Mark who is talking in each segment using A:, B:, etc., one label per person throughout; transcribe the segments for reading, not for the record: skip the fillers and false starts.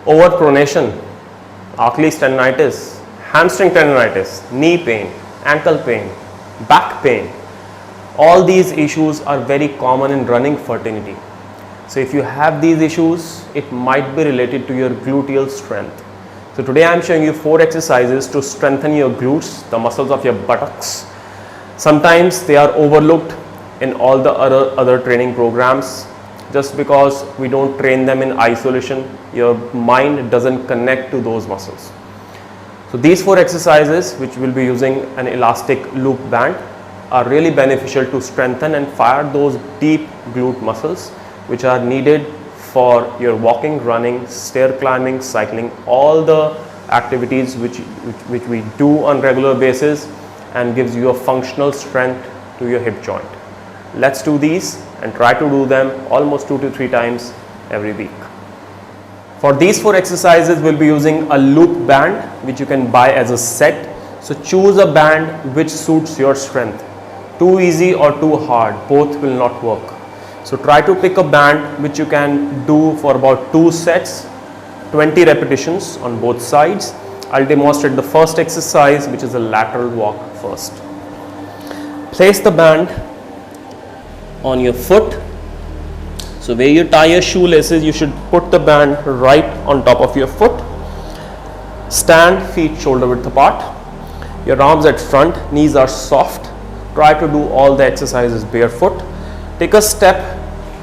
A: Overpronation, Achilles tendinitis, hamstring tendinitis, knee pain, ankle pain, back pain. All these issues are very common in running fraternity. So if you have these issues, it might be related to your gluteal strength. So today I am showing you 4 exercises to strengthen your glutes, the muscles of your buttocks. Sometimes they are overlooked in all the other training programs. Just because we don't train them in isolation, your mind doesn't connect to those muscles. So these 4 exercises, which will be using an elastic loop band, are really beneficial to strengthen and fire those deep glute muscles which are needed for your walking, running, stair climbing, cycling, all the activities which we do on regular basis, and gives you a functional strength to your hip joint. Let's do these and try to do them almost 2 to 3 times every week. For these 4 exercises, we'll be using a loop band which you can buy as a set. So choose a band which suits your strength. Too easy or too hard, both will not work. So try to pick a band which you can do for about 2 sets, 20 repetitions on both sides. I'll demonstrate the first exercise, which is a lateral walk first. Place the band on your foot. So where you tie your shoelaces, you should put the band right on top of your foot. Stand feet shoulder width apart. Your arms at front, knees are soft. Try to do all the exercises barefoot. Take a step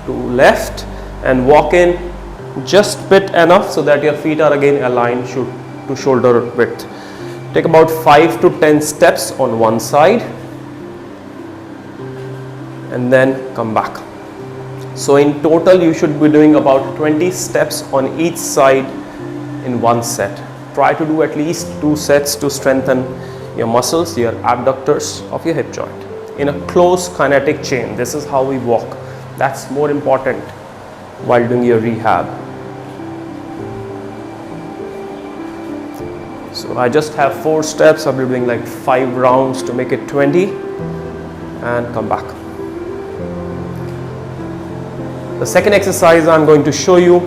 A: to left and walk in just bit enough so that your feet are again aligned to shoulder width. Take about 5 to 10 steps on one side and then come back. So in total you should be doing about 20 steps on each side in one set. Try to do at least 2 sets to strengthen your muscles, your abductors of your hip joint in a close kinetic chain. This is how we walk. That's more important while doing your rehab. So I just have 4 steps. I'll be doing like 5 rounds to make it 20 and come back. The second exercise I'm going to show you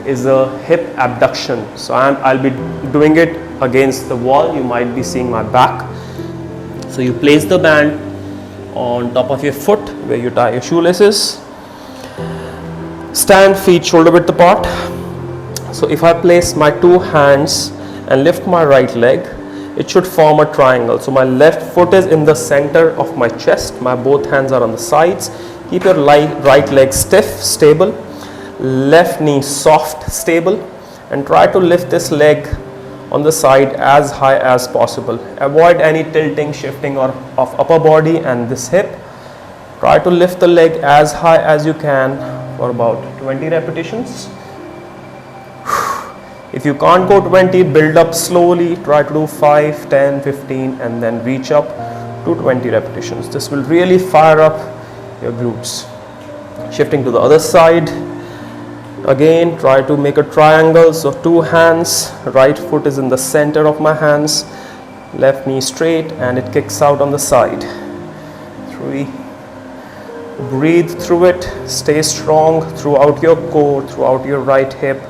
A: is a hip abduction. So I'll be doing it against the wall. You might be seeing my back. So you place the band on top of your foot where you tie your shoelaces. Stand feet shoulder width apart. So if I place my 2 hands and lift my right leg, it should form a triangle. So my left foot is in the center of my chest. My both hands are on the sides. Keep your right leg stiff, stable. Left knee soft, stable. And try to lift this leg on the side as high as possible. Avoid any tilting, shifting of upper body and this hip. Try to lift the leg as high as you can for about 20 repetitions. If you can't go 20, build up slowly. Try to do 5, 10, 15 and then reach up to 20 repetitions. This will really fire up your glutes. Shifting to the other side. Again, try to make a triangle. So 2 hands, right foot is in the center of my hands, left knee straight and it kicks out on the side. 3. Breathe through it. Stay strong throughout your core, throughout your right hip.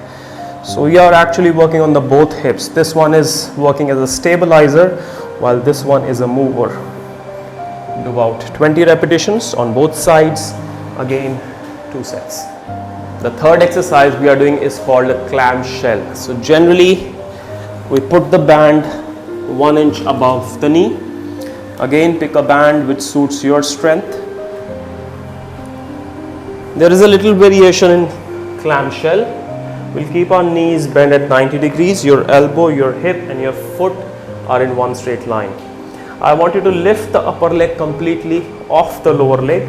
A: So we are actually working on the both hips. This one is working as a stabilizer while this one is a mover. Do about 20 repetitions on both sides. Again, 2 sets. The third exercise we are doing is called a clamshell. So generally we put the band 1 inch above the knee. Again, pick a band which suits your strength. There is a little variation in clamshell. We'll keep our knees bent at 90 degrees. Your elbow, your hip and your foot are in one straight line. I want you to lift the upper leg completely off the lower leg.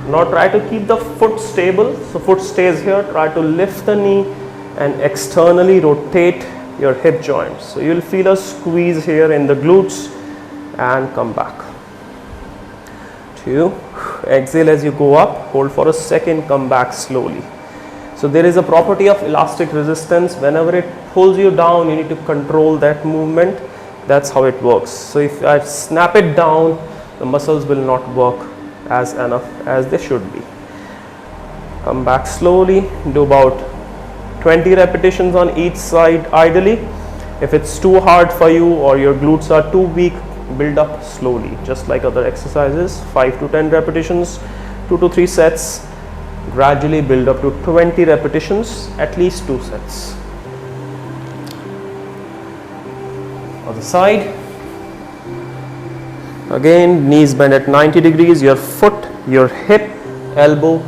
A: Now try to keep the foot stable. So foot stays here. Try to lift the knee and externally rotate your hip joints. So you'll feel a squeeze here in the glutes and come back. 2. Exhale as you go up. Hold for a second. Come back slowly. So there is a property of elastic resistance. Whenever it pulls you down, you need to control that movement. That's how it works. So if I snap it down, the muscles will not work as enough as they should be. Come back slowly. Do about 20 repetitions on each side ideally. If it's too hard for you or your glutes are too weak, build up slowly, just like other exercises. 5 to 10 repetitions, 2 to 3 sets. Gradually build up to 20 repetitions, at least 2 sets. Other side. Again, knees bend at 90 degrees. Your foot, your hip, elbow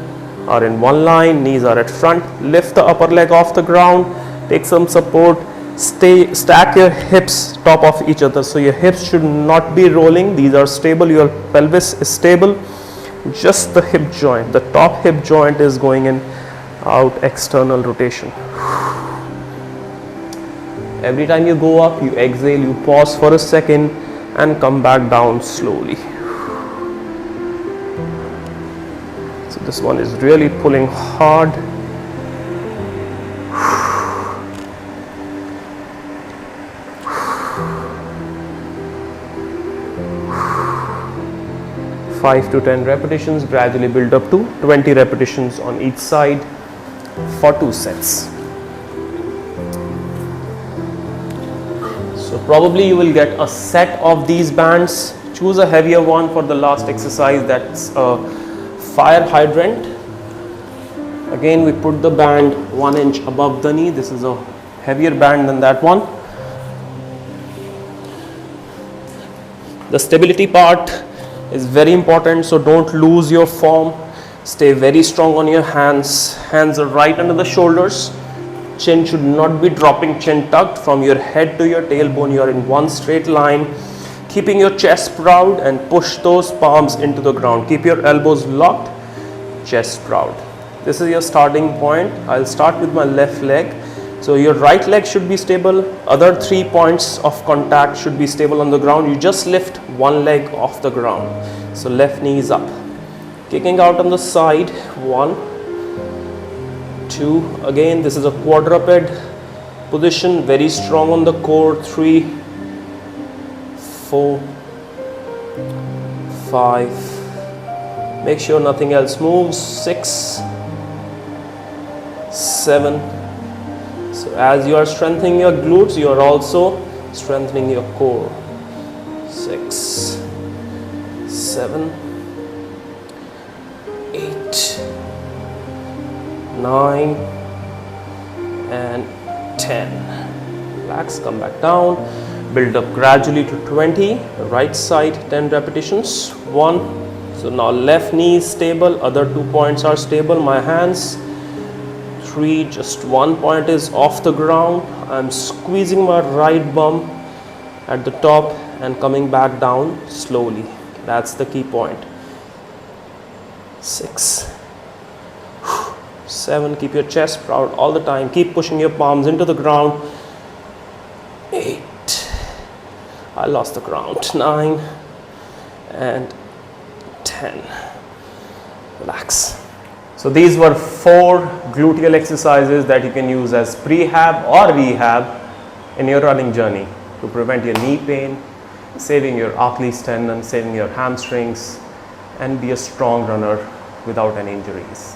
A: are in one line, knees are at front. Lift the upper leg off the ground, take some support. Stack your hips top of each other, so your hips should not be rolling. These are stable, your pelvis is stable. Just the hip joint, the top hip joint is going in, out, external rotation. Every time you go up, you exhale, you pause for a second and come back down slowly. So this one is really pulling hard. 5 to 10 repetitions, gradually build up to 20 repetitions on each side for 2 sets. So probably you will get a set of these bands. Choose a heavier one for the last exercise, that's a fire hydrant. Again, we put the band 1 inch above the knee. This is a heavier band than that one. The stability part is very important, so don't lose your form. Stay very strong on your hands. Hands are right under the shoulders. Chin should not be dropping, chin tucked from your head to your tailbone. You are in one straight line, keeping your chest proud and push those palms into the ground. Keep your elbows locked, chest proud. This is your starting point. I'll start with my left leg. So your right leg should be stable. Other 3 points of contact should be stable on the ground. You just lift one leg off the ground. So left knee is up. Kicking out on the side. 1, 2. Again, this is a quadruped position. Very strong on the core. 3, 4, 5. Make sure nothing else moves. 6, 7. So as you are strengthening your glutes, you are also strengthening your core. 6, 7, 8, 9 and 10. Relax, come back down. Build up gradually to 20. Right side 10 repetitions. 1. So now left knee is stable, other 2 points are stable. My hands. 3, just 1 point is off the ground. I'm squeezing my right bum at the top and coming back down slowly. That's the key point. 6, 7, keep your chest proud all the time. Keep pushing your palms into the ground. 8, I lost the ground. 9 and 10. Relax. So these were 4 gluteal exercises that you can use as prehab or rehab in your running journey to prevent your knee pain, saving your Achilles tendon, saving your hamstrings, and be a strong runner without any injuries.